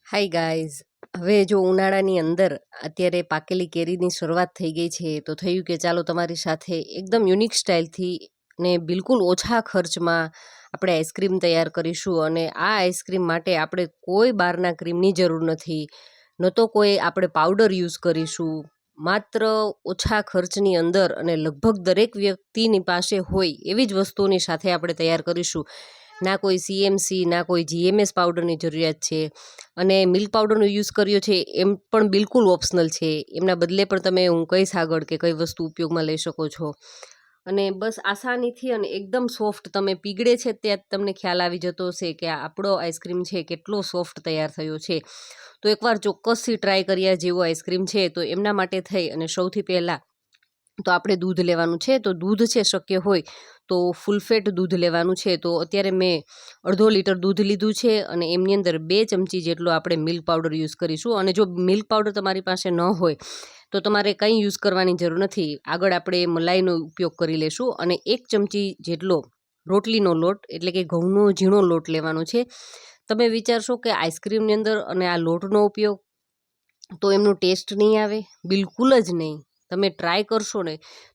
Hi guys. હવે જો ઉનાળાની અંદર અત્યારે પાકેલી કેરીની શરૂઆત થઈ ગઈ છે, તો થયું કે ચાલો તમારી સાથે એકદમ યુનિક સ્ટાઇલથી ને બિલકુલ ઓછા ખર્ચમાં આપણે આઈસ્ક્રીમ તૈયાર કરીશું. અને આ આઈસ્ક્રીમ માટે આપણે કોઈ બહારના ક્રીમની જરૂર નથી, ન તો કોઈ આપણે પાવડર યુઝ કરીશું. માત્ર ઓછા ખર્ચની અંદર અને લગભગ દરેક વ્યક્તિની પાસે હોય એવી જ વસ્તુઓની સાથે આપણે તૈયાર કરીશું. ના કોઈ સીએમસી, ના કોઈ જીએમએસ પાવડરની જરૂરિયાત છે. અને મિલ્ક પાવડરનો યુઝ કર્યો છે એમ પણ બિલકુલ ઓપ્શનલ છે. એમના બદલે પણ તમે હું કહીશ આગળ કે કઈ વસ્તુ ઉપયોગમાં લઈ શકો છો. અને બસ આસાનીથી અને એકદમ સોફ્ટ તમે પીગળે છે ત્યાં તમને ખ્યાલ આવી જતો હશે કે આ આપણો આઈસ્ક્રીમ છે કેટલો સોફ્ટ તૈયાર થયો છે. તો એકવાર ચોક્કસથી ટ્રાય કર્યા જેવો આઈસ્ક્રીમ છે. તો એમના માટે થઈ અને સૌથી પહેલાં તો આપણે દૂધ લેવાનું છે. તો દૂધ છે શક્ય હોય તો ફૂલ ફેટ દૂધ લેવાનું છે. તો અત્યારે મેં 1/2 લીટર દૂધ લીધું છે અને એમની અંદર 2 ચમચી જેટલો આપણે મિલ્ક પાવડર યુઝ કરીશું. અને જો મિલ્ક પાવડર તમારી પાસે ન હોય તો તમારે કંઈ યુઝ કરવાની જરૂર નથી. આગળ આપણે મલાઈનો ઉપયોગ કરી લેશું. અને 1 ચમચી જેટલો રોટલીનો લોટ એટલે કે ઘઉંનો ઝીણો લોટ લેવાનો છે. તમે વિચારશો કે આઈસ્ક્રીમની અંદર અને આ લોટનો ઉપયોગ તો એમનો ટેસ્ટ નહીં આવે, બિલકુલ જ નહીં. તમે ટ્રાય કરશો ને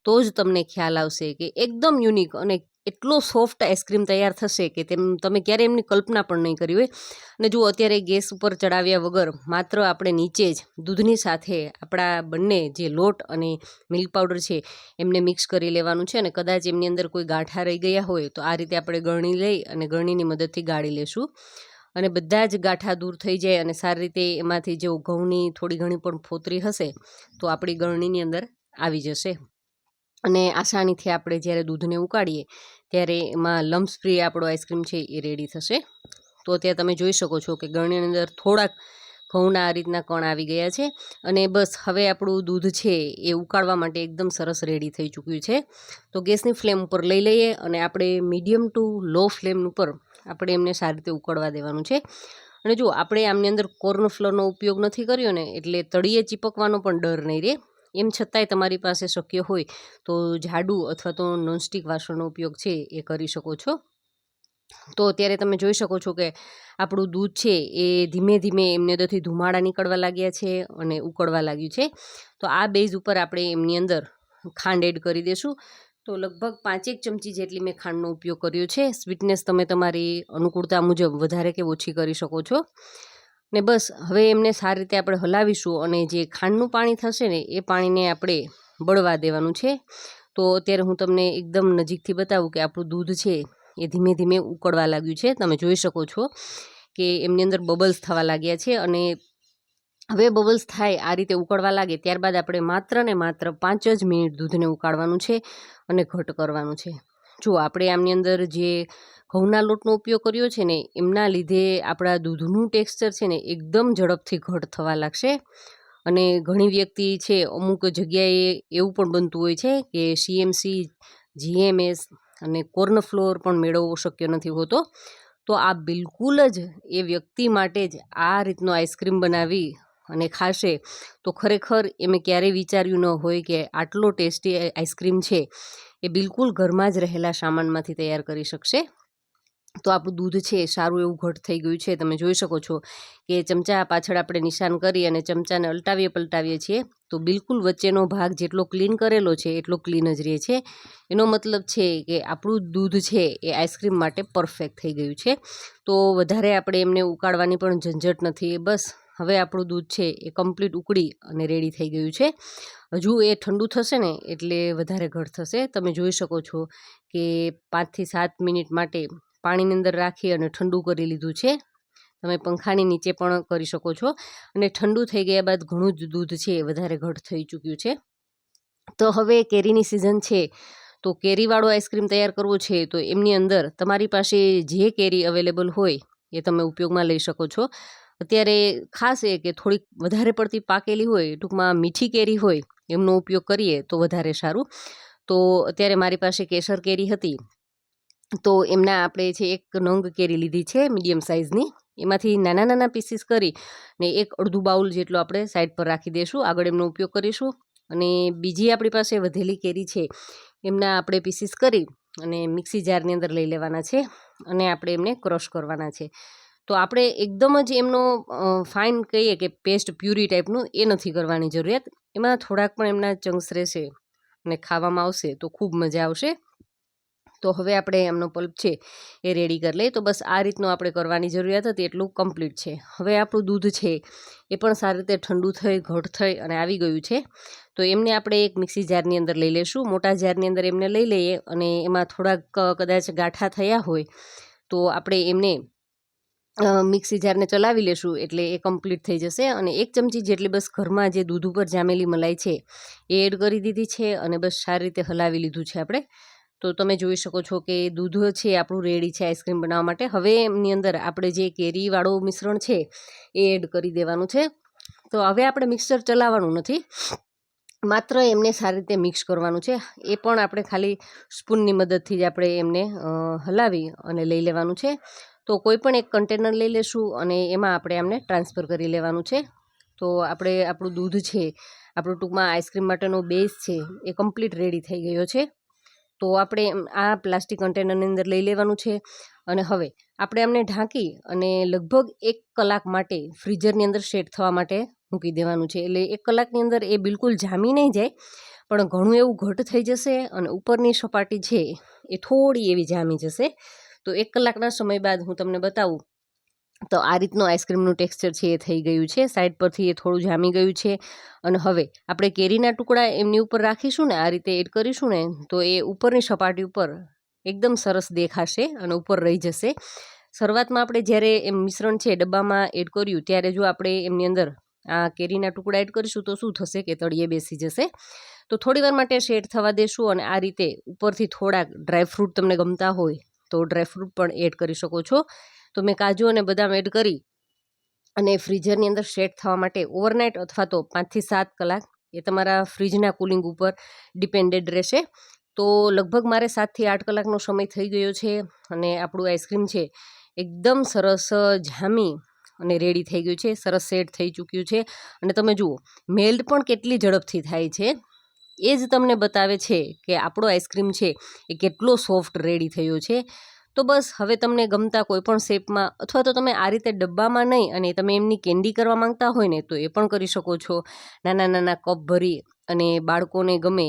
તો જ તમને ખ્યાલ આવશે કે એકદમ યુનિક અને એટલો સોફ્ટ આઈસ્ક્રીમ તૈયાર થશે કે તમે ક્યારે એમની કલ્પના પણ નહીં કરી હોય. અને જુઓ અત્યારે ગેસ ઉપર ચડાવ્યા વગર માત્ર આપણે નીચે જ દૂધની સાથે આપણા બંને જે લોટ અને મિલ્ક પાવડર છે એમને મિક્સ કરી લેવાનું છે. અને કદાચ એમની અંદર કોઈ ગાંઠા રહી ગયા હોય તો આ રીતે આપણે ગળણી લઈ અને ગળણીની મદદથી ગાળી લેશું. અને બધા જ ગાંઠા દૂર થઈ જાય અને સારી રીતે એમાંથી જો ઘઉંની થોડી ઘણી પણ ફોતરી હશે તો આપણી ગળણીની અંદર આવી જશે. અને આસાનીથી આપણે જ્યારે દૂધને ઉકાળીએ ત્યારે એમાં લમ્સ ફ્રી આપણો આઈસ્ક્રીમ છે એ રેડી થશે. તો અત્યારે તમે જોઈ શકો છો કે ગળણીની અંદર થોડાક ઘઉંના આ રીતના કણ આવી ગયા છે. અને બસ હવે આપણું દૂધ છે એ ઉકાળવા માટે એકદમ સરસ રેડી થઈ ચૂક્યું છે. તો ગેસની ફ્લેમ ઉપર લઈ લઈએ અને આપણે મીડિયમ ટુ લો ફ્લેમ ઉપર આપણે એમને સારી રીતે ઉકળવા દેવાનું છે. અને જો આપણે આમની અંદર કોર્નફ્લોરનો ઉપયોગ નથી કર્યો ને એટલે તળિયે ચીપકવાનો પણ ડર નહીં રહે. એમ છતાંય તમારી પાસે શક્ય હોય તો જાડું અથવા તો નોનસ્ટિક વાસણનો ઉપયોગ છે એ કરી શકો છો. તો અત્યારે તમે જોઈ શકો છો કે આપણું દૂધ છે એ ધીમે ધીમે એમની અંદરથી ધુમાડા નીકળવા લાગ્યા છે અને ઉકળવા લાગ્યું છે. તો આ બેઝ ઉપર આપણે એમની અંદર ખાંડ એડ કરી દઈશું. તો લગભગ 5 ચમચી જેટલી મેં ખાંડનો ઉપયોગ કર્યો છે. સ્વીટનેસ તમે તમારી અનુકૂળતા મુજબ વધારે કે ઓછી કરી શકો છો. ને બસ હવે એમને સારી રીતે આપણે હલાવીશું અને જે ખાંડનું પાણી થશે ને એ પાણીને આપણે બળવા દેવાનું છે. તો અત્યારે હું તમને એકદમ નજીકથી બતાવું કે આપણું દૂધ છે એ ધીમે ધીમે ઉકળવા લાગ્યું છે. તમે જોઈ શકો છો કે એમની અંદર બબલ્સ થવા લાગ્યા છે. અને હવે બબલ્સ થાય આ રીતે ઉકળવા લાગે ત્યારબાદ આપણે માત્ર ને માત્ર 5 જ મિનિટ દૂધને ઉકાળવાનું છે અને ઘટ કરવાનું છે. જો આપણે આમની અંદર જે ઘઉંના લોટનો ઉપયોગ કર્યો છે ને એમના લીધે આપણા દૂધનું ટેક્સચર છે ને એકદમ ઝડપથી ઘટ થવા લાગશે. અને ઘણી વ્યક્તિ છે અમુક જગ્યાએ એવું પણ બનતું હોય છે કે સીએમસી, જીએમએસ અને કોર્નફ્લોર પણ મેળવવો શક્ય નથી હોતો. તો આ બિલકુલ જ એ વ્યક્તિ માટે જ આ રીતનો આઈસ્ક્રીમ બનાવી અને ખાશે તો ખરેખર એમે ક્યારેય વિચાર્યું ન હોય કે આટલો ટેસ્ટી આઈસ્ક્રીમ છે એ બિલકુલ ઘરમાં જ રહેલા સામાનમાંથી તૈયાર કરી શકશે. તો આપણું દૂધ છે સારું એવું ઘટ થઈ ગયું છે. તમે જોઈ શકો છો કે ચમચા પાછળ આપણે નિશાન કરી અને ચમચાને અલટાવીએ પલટાવીએ છીએ તો બિલકુલ વચ્ચેનો ભાગ જેટલો ક્લીન કરેલો છે એટલો ક્લીન જ રહે છે. એનો મતલબ છે કે આપણું દૂધ છે એ આઈસ્ક્રીમ માટે પરફેક્ટ થઈ ગયું છે. તો વધારે આપણે એમને ઉકાળવાની પણ ઝંઝટ નથી. બસ હવે આપણું દૂધ છે એ કમ્પ્લીટ ઉકળી અને રેડી થઈ ગયું છે. હજુ એ ઠંડુ થશે ને એટલે વધારે ઘટ થશે. તમે જોઈ શકો છો કે 5 થી 7 મિનિટ માટે પાણીની અંદર રાખી અને ઠંડુ કરી લીધું છે. તમે પંખાની નીચે પણ કરી શકો છો. અને ઠંડુ થઈ ગયા બાદ ઘણું જ દૂધ છે વધારે ઘટ થઈ ચૂક્યું છે. તો હવે કેરીની સિઝન છે તો કેરીવાળો આઈસ્ક્રીમ તૈયાર કરવો છે તો એમની અંદર તમારી પાસે જે કેરી અવેલેબલ હોય એ તમે ઉપયોગમાં લઈ શકો છો. અત્યારે ખાસ એ કે થોડીક વધારે પડતી પાકેલી હોય, ટૂંકમાં મીઠી કેરી હોય એમનો ઉપયોગ કરીએ તો વધારે સારું. તો અત્યારે મારી પાસે કેસર કેરી હતી તો એમના આપણે છે 1 નંગ કેરી લીધી છે મીડિયમ સાઇઝની. એમાંથી નાના નાના પીસીસ કરી ને 1/2 બાઉલ જેટલો આપણે સાઈડ પર રાખી દઈશું. આગળ એમનો ઉપયોગ કરીશું. અને બીજી આપણી પાસે વધેલી કેરી છે એમના આપણે પીસીસ કરી અને મિક્સી જારની અંદર લઈ લેવાના છે અને આપણે એમને ક્રશ કરવાના છે. તો આપણે એકદમ જ એમનો ફાઇન કહીએ કે પેસ્ટ પ્યુરી ટાઈપનું એ નથી કરવાની જરૂરિયાત. એમાં થોડાક પણ એમના ચંક્સ રહેશે અને ખાવામાં આવશે તો ખૂબ મજા આવશે. તો હવે આપણે એમનો પલ્પ છે એ રેડી કરી લઈએ. તો બસ આ રીતનું આપણે કરવાની જરૂરિયાત હતી, એટલું કમ્પ્લીટ છે. હવે આપણું દૂધ છે એ પણ સારી રીતે ઠંડુ થઈ ઘટ થઈ અને આવી ગયું છે. તો એમને આપણે એક મિક્સી જારની અંદર લઈ લઈશું. મોટા જારની અંદર એમને લઈ લઈએ અને એમાં થોડાક કદાચ ગાંઠા થયા હોય તો આપણે એમને મિક્સી જારને ચલાવી લેશું એટલે એ કમ્પ્લીટ થઈ જશે. અને 1 ચમચી જેટલી બસ ઘરમાં જે દૂધ ઉપર જામેલી મલાઈ છે એ એડ કરી દીધી છે અને બસ સારી રીતે હલાવી લીધું છે આપણે. તો તમે જોઈ શકો છો કે દૂધ છે આપણું રેડી છે આઈસ્ક્રીમ બનાવવા માટે. હવે એમની અંદર આપણે જે કેરીવાળું મિશ્રણ છે એ એડ કરી દેવાનું છે. તો હવે આપણે મિક્સર ચલાવવાનું નથી, માત્ર એમને સારી રીતે મિક્સ કરવાનું છે. એ પણ આપણે ખાલી સ્પૂનની મદદથી જ આપણે એમને હલાવી અને લઈ લેવાનું છે. તો કોઈ પણ એક કન્ટેનર લઈ લેશું અને એમાં આપણે એમને ટ્રાન્સફર કરી લેવાનું છે. તો આપણે આપણું દૂધ છે, આપણું ટૂંકમાં આઈસ્ક્રીમ માટેનો બેઝ છે એ કમ્પ્લીટ રેડી થઈ ગયો છે. તો આપણે આ પ્લાસ્ટિક કન્ટેનરની અંદર લઈ લેવાનું છે અને હવે આપણે એમને ઢાંકી અને લગભગ 1 કલાક માટે ફ્રીઝરની અંદર સેટ થવા માટે મૂકી દેવાનું છે. એટલે 1 કલાકની અંદર એ બિલકુલ જામી નહીં જાય, પણ ઘણું એવું ઘટ થઈ જશે અને ઉપરની સપાટી છે એ થોડી એવી જામી જશે. તો 1 કલાકના સમય બાદ હું તમને બતાવું તો આ રીતનું આઈસ્ક્રીમનું ટેક્સચર છે એ થઈ ગયું છે. સાઈડ પરથી એ થોડું જામી ગયું છે. અને હવે આપણે કેરીના ટુકડા એમની ઉપર રાખીશું ને, આ રીતે એડ કરીશું ને, તો એ ઉપરની સપાટી ઉપર એકદમ સરસ દેખાશે અને ઉપર રહી જશે. શરૂઆતમાં આપણે જ્યારે એમ મિશ્રણ છે ડબ્બામાં એડ કર્યું ત્યારે જો આપણે એમની અંદર આ કેરીના ટુકડા એડ કરીશું તો શું થશે કે તળિયે બેસી જશે. તો થોડીવાર માટે સેટ થવા દેશું અને આ રીતે ઉપરથી થોડાક ડ્રાયફ્રૂટ તમને ગમતા હોય તો ડ્રાયફ્રૂટ પણ એડ કરી શકો છો. તો મેં કાજુ અને બદામ એડ કરી અને ફ્રીઝરની અંદર સેટ થવા માટે ઓવરનાઇટ અથવા તો 5 થી 7 કલાક એ તમારા ફ્રીજના કુલિંગ ઉપર ડિપેન્ડેડ રહેશે. તો લગભગ મારે 7 થી 8 કલાકનો સમય થઈ ગયો છે અને આપણું આઈસ્ક્રીમ છે એકદમ સરસ જામી અને રેડી થઈ ગયું છે, સરસ સેટ થઈ ચૂક્યું છે. અને તમે જુઓ મેલ્ટ પણ કેટલી ઝડપથી થાય છે, એ જ તમને બતાવે છે કે આપણો આઈસ્ક્રીમ છે એ કેટલો સોફ્ટ રેડી થયો છે. તો બસ હવે તમને ગમતા કોઈપણ શેપમાં અથવા તો તમે આ રીતે ડબ્બામાં નહીં અને તમે એમની કેન્ડી કરવા માંગતા હોય ને તો એ પણ કરી શકો છો. નાના નાના કપ ભરી અને બાળકોને ગમે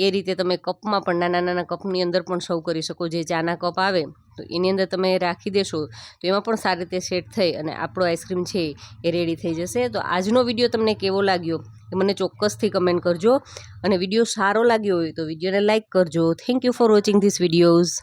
એ રીતે તમે કપમાં પણ નાના નાના કપની અંદર પણ સર્વ કરી શકો. જે ચાના કપ આવે તો એની અંદર તમે રાખી દેશો તો એમાં પણ સારી રીતે સેટ થઈ અને આપણો આઈસ્ક્રીમ છે એ રેડી થઈ જશે. તો આજનો વિડીયો તમને કેવો લાગ્યો એ મને ચોક્કસથી કમેન્ટ કરજો અને વિડીયો સારો લાગ્યો હોય તો વિડીયોને લાઇક કરજો. Thank you for watching this videos.